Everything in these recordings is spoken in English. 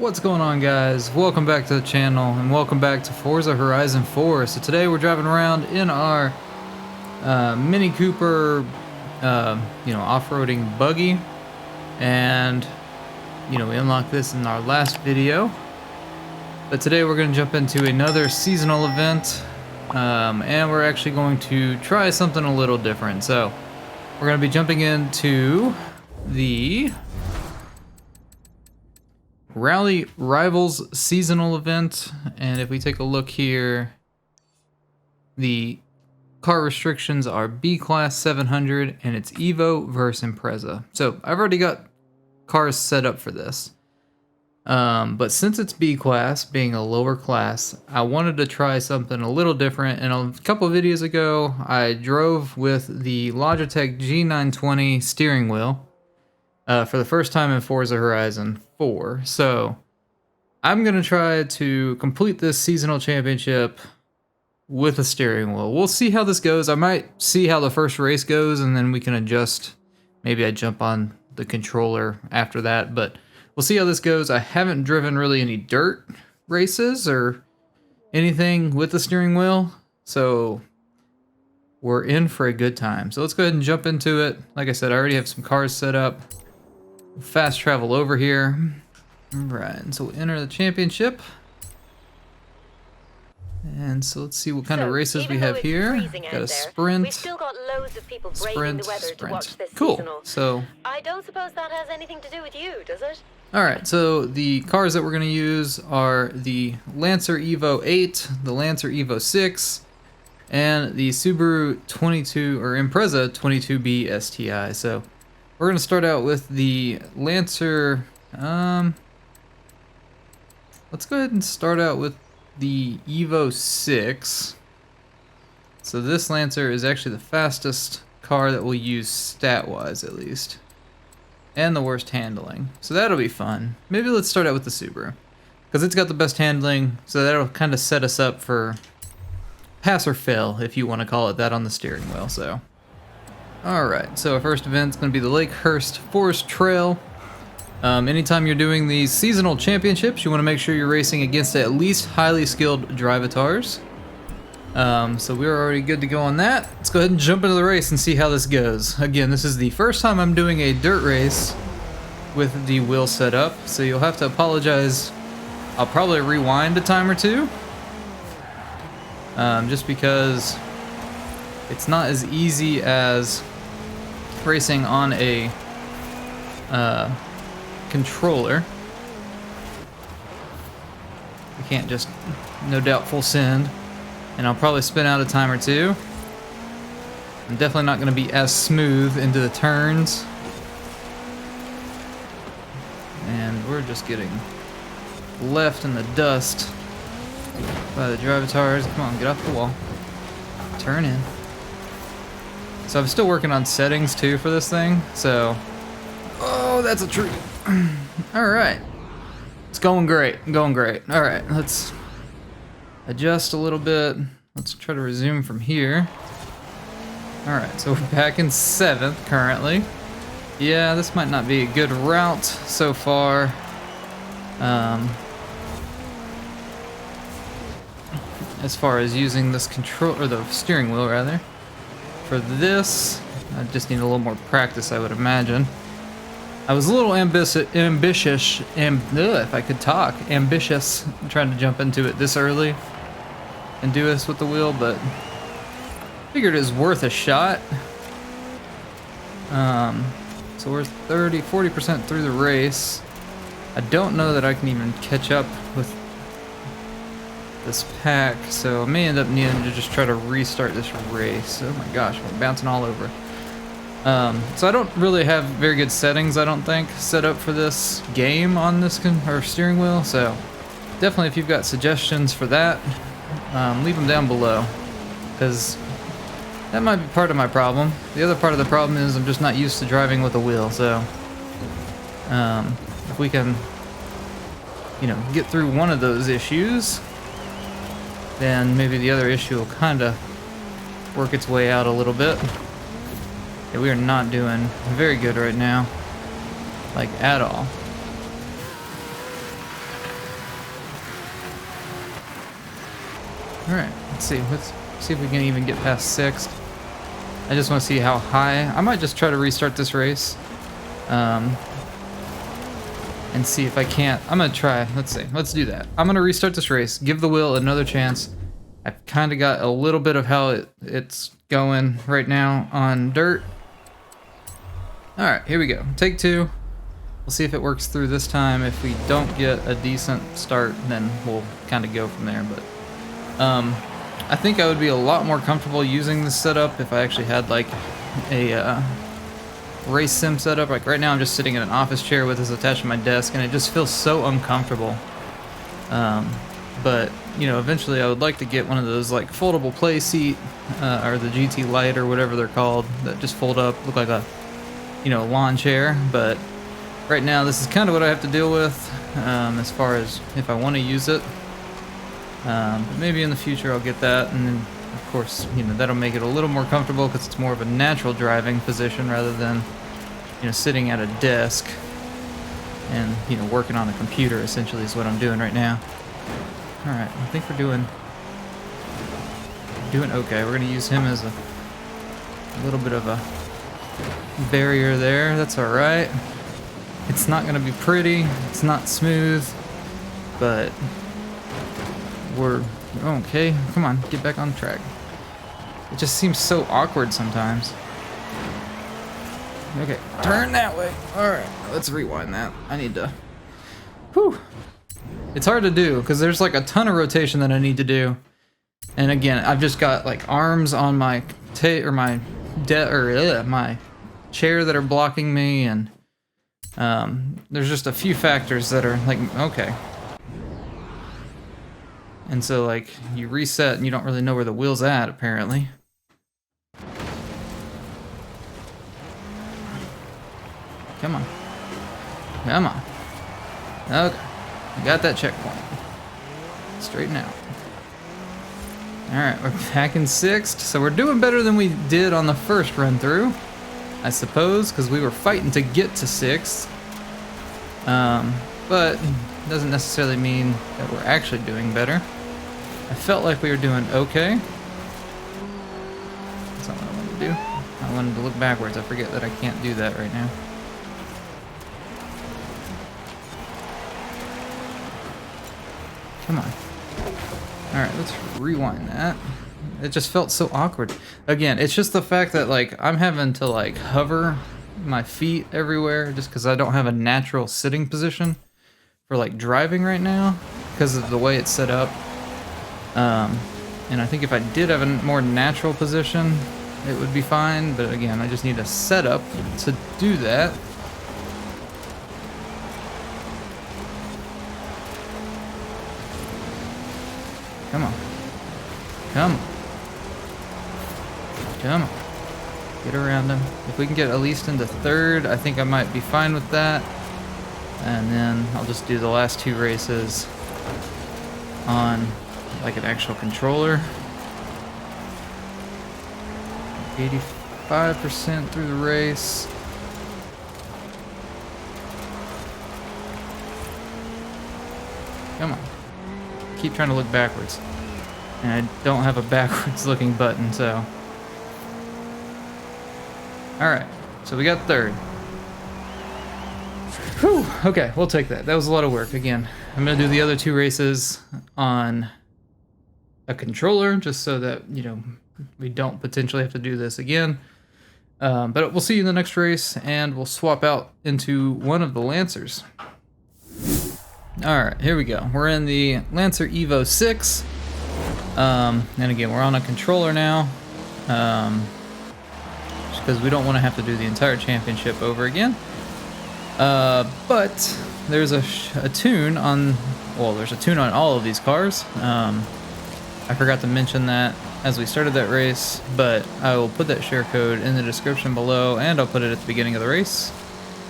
What's going on, guys? Welcome back to the channel and welcome back to Forza Horizon 4. So today we're driving around in our Mini Cooper off-roading buggy, and we unlocked this in our last video, but today we're going to jump into another seasonal event, and we're actually going to try something a little different. So we're going to be jumping into the Rally Rivals seasonal event, and if we take a look here, the car restrictions are B Class 700 and it's Evo versus Impreza. So I've already got cars set up for this, but since it's B Class, being a lower class, I wanted to try something a little different. And a couple of videos ago I drove with the Logitech G920 steering wheel for the first time in Forza Horizon 4. So I'm going to try to complete this seasonal championship with a steering wheel. We'll see how this goes. I might see how the first race goes and then we can adjust. Maybe I jump on the controller after that, but we'll see how this goes. I haven't driven really any dirt races or anything with the steering wheel, so we're in for a good time. So let's go ahead and jump into it. Like I said, I already have some cars set up. Fast travel over here. Alright, so we'll enter the championship. And so let's see what kind of races we have here. Got a sprint. We've still got loads of people braving the weather to watch this cool. seasonal. So I don't suppose that has anything to do with you, does it? Alright, so the cars that we're going to use are the Lancer Evo 8, the Lancer Evo 6, and the Subaru 22 or Impreza 22B STI. So we're going to start out with the Lancer. Let's go ahead and start out with the Evo 6. So this Lancer is actually the fastest car that we'll use stat-wise, at least. And the worst handling. So that'll be fun. Maybe let's start out with the Subaru, because it's got the best handling, so that'll kind of set us up for pass or fail, if you want to call it that, on the steering wheel. So alright, so our first event is going to be the Lakehurst Forest Trail. Anytime you're doing these seasonal championships, you want to make sure you're racing against at least highly skilled drivatars. So we're already good to go on that. Let's go ahead and jump into the race and see how this goes. Again, this is the first time I'm doing a dirt race with the wheel set up, so you'll have to apologize. I'll probably rewind a time or two, just because it's not as easy as racing on a controller. We can't just no doubt full send, and I'll probably spin out a time or two. I'm definitely not going to be as smooth into the turns, and we're just getting left in the dust by the drivatars. Come on, get off the wall, turn in. So I'm still working on settings too for this thing, so oh, that's a tree. All right, it's going great, going great. All right, let's adjust a little bit. Let's try to resume from here. All right, so we're back in 7th currently. Yeah, this might not be a good route so far. As far as using this control, or the steering wheel rather, for this, I just need a little more practice, I would imagine. I was a little ambitious, if I could talk, ambitious, trying to jump into it this early and do this with the wheel, but figured it was worth a shot. So we're 40% through the race. I don't know that I can even catch up with this pack, so I may end up needing to just try to restart this race. Oh my gosh, we're bouncing all over. So I don't really have very good settings, I don't think, set up for this game on this steering wheel, so definitely if you've got suggestions for that, leave them down below, because that might be part of my problem. The other part of the problem is I'm just not used to driving with a wheel, so if we can, get through one of those issues, then maybe the other issue will kind of work its way out a little bit. Yeah, we are not doing very good right now, like at all. Alright, let's see if we can even get past 6th. I just want to see how high. I might just try to restart this race. And see if I can't. I'm gonna try. Let's see. Let's do that. I'm gonna restart this race. Give the wheel another chance. I've kind of got a little bit of how it's going right now on dirt. All right, here we go. Take 2. We'll see if it works through this time. If we don't get a decent start, then we'll kind of go from there. But I think I would be a lot more comfortable using this setup if I actually had like a race sim setup. Like right now I'm just sitting in an office chair with this attached to my desk and it just feels so uncomfortable. But you know, eventually I would like to get one of those like foldable play seat or the GT Lite or whatever they're called that just fold up, look like a, you know, lawn chair. But right now this is kind of what I have to deal with as far as if I want to use it. But maybe in the future I'll get that, and then of course, you know, that'll make it a little more comfortable because it's more of a natural driving position rather than, you know, sitting at a desk and, you know, working on a computer essentially is what I'm doing right now. All right, I think we're doing okay. We're gonna use him as a little bit of a barrier there. That's all right. It's not gonna be pretty. It's not smooth, but we're okay. Come on, get back on track. It just seems so awkward sometimes. Okay, turn that way. All right, let's rewind that. I need to. Whew. It's hard to do because there's like a ton of rotation that I need to do. And again, I've just got like arms on my my chair that are blocking me, and there's just a few factors that are like okay. And so like you reset and you don't really know where the wheel's at apparently. Come on. Come on. Okay. Got that checkpoint. Straighten out. Alright, we're back in 6th. So we're doing better than we did on the first run through, I suppose, because we were fighting to get to 6th. But it doesn't necessarily mean that we're actually doing better. I felt like we were doing okay. That's not what I wanted to do. I wanted to look backwards. I forget that I can't do that right now. Come on. Alright, let's rewind that. It just felt so awkward. Again, it's just the fact that like I'm having to like hover my feet everywhere just because I don't have a natural sitting position for like driving right now because of the way it's set up. And I think if I did have a more natural position, it would be fine. But again, I just need a setup to do that. Come on. Come on. Come on. Get around him. If we can get at least into 3rd, I think I might be fine with that. And then I'll just do the last 2 races on like an actual controller. 85% through the race. Come on. Keep trying to look backwards. And I don't have a backwards looking button, so. Alright, so we got 3rd. Whew, okay, we'll take that. That was a lot of work. Again, I'm gonna do the other 2 races on a controller, just so that, you know, we don't potentially have to do this again. But we'll see you in the next race, and we'll swap out into one of the Lancers. Alright, here we go. We're in the Lancer Evo 6. And again, we're on a controller now. Just because we don't want to have to do the entire championship over again. But there's a tune on... Well, there's a tune on all of these cars. I forgot to mention that as we started that race, but I will put that share code in the description below, and I'll put it at the beginning of the race.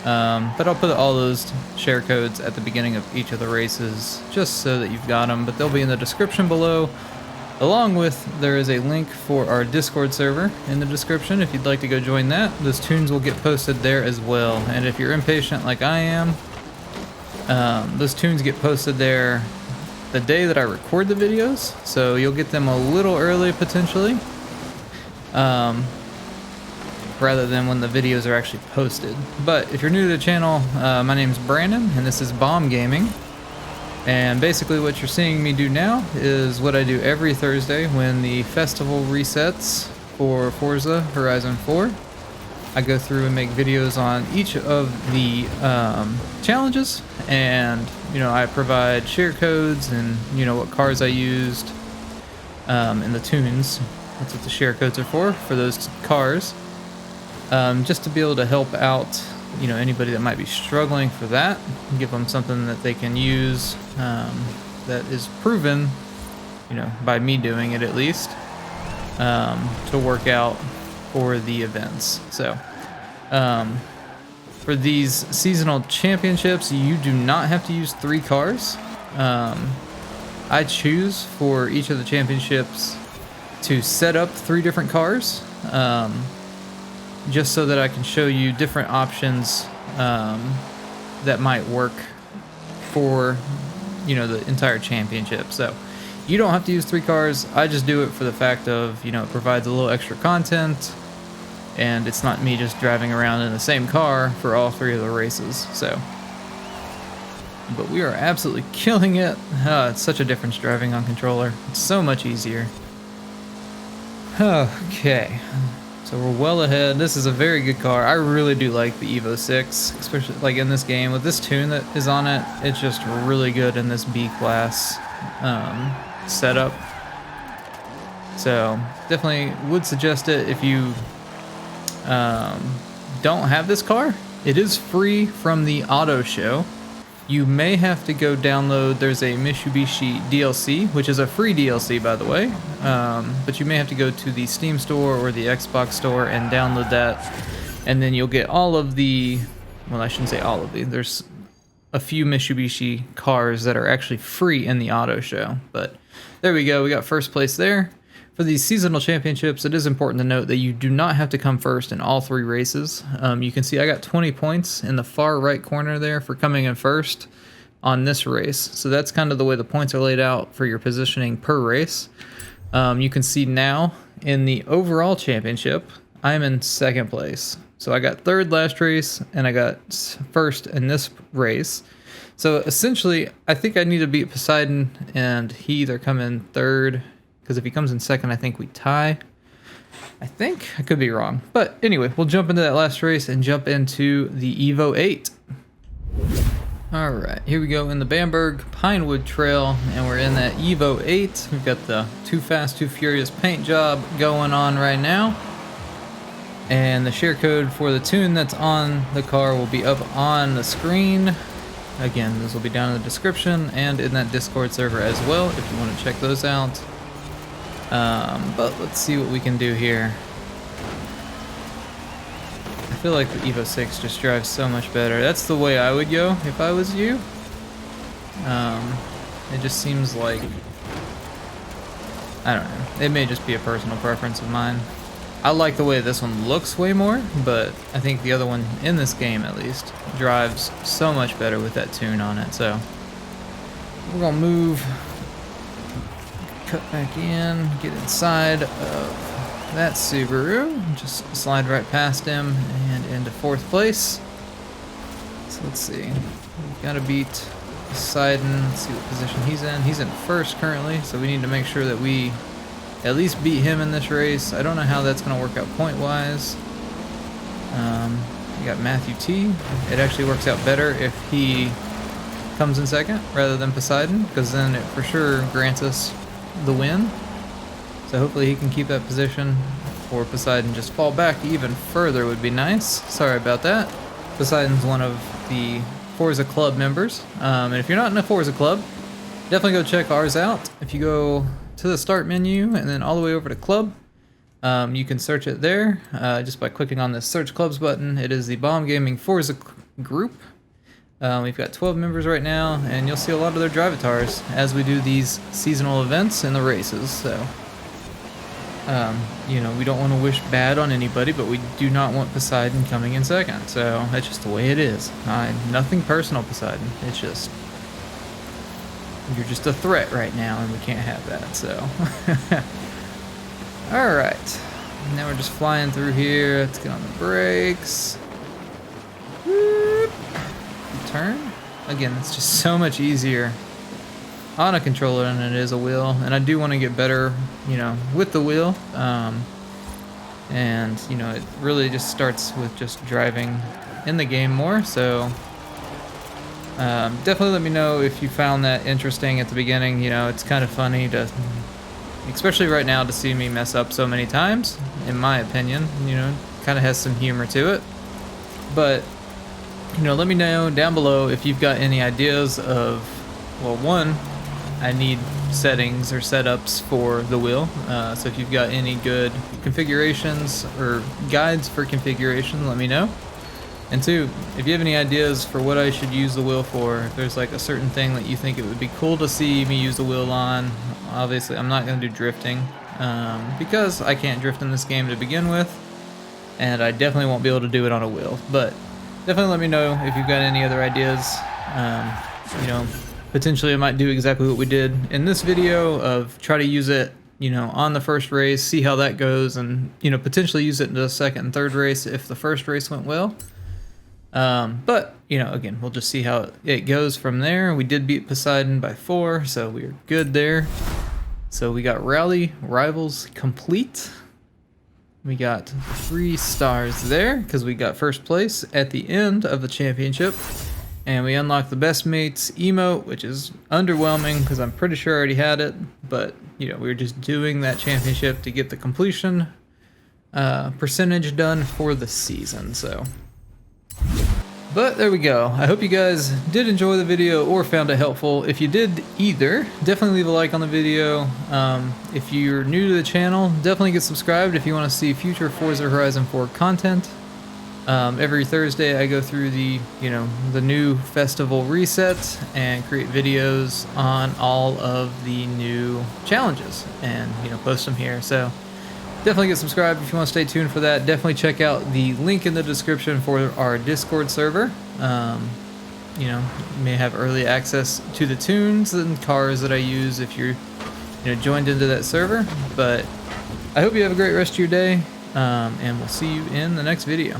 But I'll put all those share codes at the beginning of each of the races just so that you've got them, but they'll be in the description below, along with there is a link for our Discord server in the description if you'd like to go join that. Those tunes will get posted there as well, and if you're impatient like I am, those tunes get posted there the day that I record the videos, so you'll get them a little early potentially, rather than when the videos are actually posted. But if you're new to the channel, my name's Brandon, and this is Bomb Gaming. And basically what you're seeing me do now is what I do every Thursday when the festival resets for Forza Horizon 4. I go through and make videos on each of the challenges, and I provide share codes and what cars I used and the tunes. That's what the share codes are for those cars, just to be able to help out anybody that might be struggling for that, give them something that they can use that is proven by me doing it at least, to work out for the events. So for these seasonal championships, you do not have to use 3 cars. I choose for each of the championships to set up 3 different cars, just so that I can show you different options that might work for the entire championship. So you don't have to use 3 cars. I just do it for the fact of it provides a little extra content, and it's not me just driving around in the same car for all 3 of the races. So, but we are absolutely killing it. It's such a difference driving on controller. It's so much easier. Okay, so we're well ahead. This is a very good car. I really do like the Evo 6, especially like in this game with this tune that is on it. It's just really good in this B class setup. So definitely would suggest it if you don't have this car. It is free from the auto show. You may have to go download, there's a Mitsubishi DLC, which is a free DLC by the way, but you may have to go to the Steam store or the Xbox store and download that, and then you'll get all of the, well, I shouldn't say all of the, there's a few Mitsubishi cars that are actually free in the auto show. But there we go, we got first place there. For these seasonal championships, it is important to note that you do not have to come first in all 3 races. You can see I got 20 points in the far right corner there for coming in first on this race. So that's kind of the way the points are laid out for your positioning per race. You can see now in the overall championship, I'm in 2nd place. So I got 3rd last race, and I got 1st in this race. So essentially, I think I need to beat Poseidon, and he either come in 3rd, because if he comes in 2nd, I think we tie. I think. I could be wrong. But anyway, we'll jump into that last race and jump into the Evo VIII. Alright, here we go in the Bamberg Pinewood Trail, and we're in that Evo VIII. We've got the Too Fast, Too Furious paint job going on right now. And the share code for the tune that's on the car will be up on the screen. Again, this will be down in the description and in that Discord server as well if you want to check those out. But let's see what we can do here. I feel like the Evo 6 just drives so much better. That's the way I would go if I was you. It just seems like, I don't know, it may just be a personal preference of mine. I like the way this one looks way more, but I think the other one in this game at least drives so much better with that tune on it. So we're gonna move, cut back in, get inside of that Subaru, just slide right past him and into 4th place. So let's see, we've got to beat Poseidon. Let's see what position he's in. He's in 1st currently, so we need to make sure that we at least beat him in this race. I don't know how that's going to work out point wise. We got Matthew T. It actually works out better if he comes in 2nd rather than Poseidon, because then it for sure grants us the win. So hopefully he can keep that position, or Poseidon just fall back even further would be nice. Sorry about that. Poseidon's one of the Forza Club members. And if you're not in a Forza Club, definitely go check ours out. If you go to the start menu and then all the way over to Club, you can search it there just by clicking on this Search Clubs button. It is the Bomb Gaming Forza group. We've got 12 members right now, and you'll see a lot of their drivatars as we do these seasonal events and the races. So, you know, we don't want to wish bad on anybody, but we do not want Poseidon coming in 2nd. So that's just the way it is. Nothing personal, Poseidon. It's just you're just a threat right now, and we can't have that. So, all right. Now we're just flying through here. Let's get on the brakes. Whoop. Turn. Again, it's just so much easier on a controller than it is a wheel, and I do want to get better, you know, with the wheel. And you know, it really just starts with just driving in the game more. So definitely let me know if you found that interesting at the beginning. You know, it's kind of funny to, especially right now, to see me mess up so many times, in my opinion. You know, kind of has some humor to it. But you know, let me know down below if you've got any ideas of, well, one, I need settings or setups for the wheel. So if you've got any good configurations or guides for configuration, let me know. And two, if you have any ideas for what I should use the wheel for, if there's like a certain thing that you think it would be cool to see me use the wheel on. Obviously, I'm not going to do drifting because I can't drift in this game to begin with, and I definitely won't be able to do it on a wheel. But definitely let me know if you've got any other ideas. You know, potentially I might do exactly what we did in this video of try to use it, you know, on the first race, see how that goes, and, you know, potentially use it in the second and third race if the first race went well. But, you know, again, we'll just see how it goes from there. We did beat Poseidon by 4, so we were good there. So we got Rally Rivals complete. We got 3 stars there because we got first place at the end of the championship. And we unlocked the Best Mates emote, which is underwhelming because I'm pretty sure I already had it. But, you know, we were just doing that championship to get the completion percentage done for the season. So, but there we go. I hope you guys did enjoy the video or found it helpful. If you did either, definitely leave a like on the video. If you're new to the channel, definitely get subscribed if you want to see future Forza Horizon 4 content. Every Thursday I go through the, you know, the new festival reset and create videos on all of the new challenges and, you know, post them here. So definitely get subscribed if you want to stay tuned for that. Definitely check out the link in the description for our Discord server. You know, you may have early access to the tunes and cars that I use if you're, you know, joined into that server. But I hope you have a great rest of your day, and we'll see you in the next video.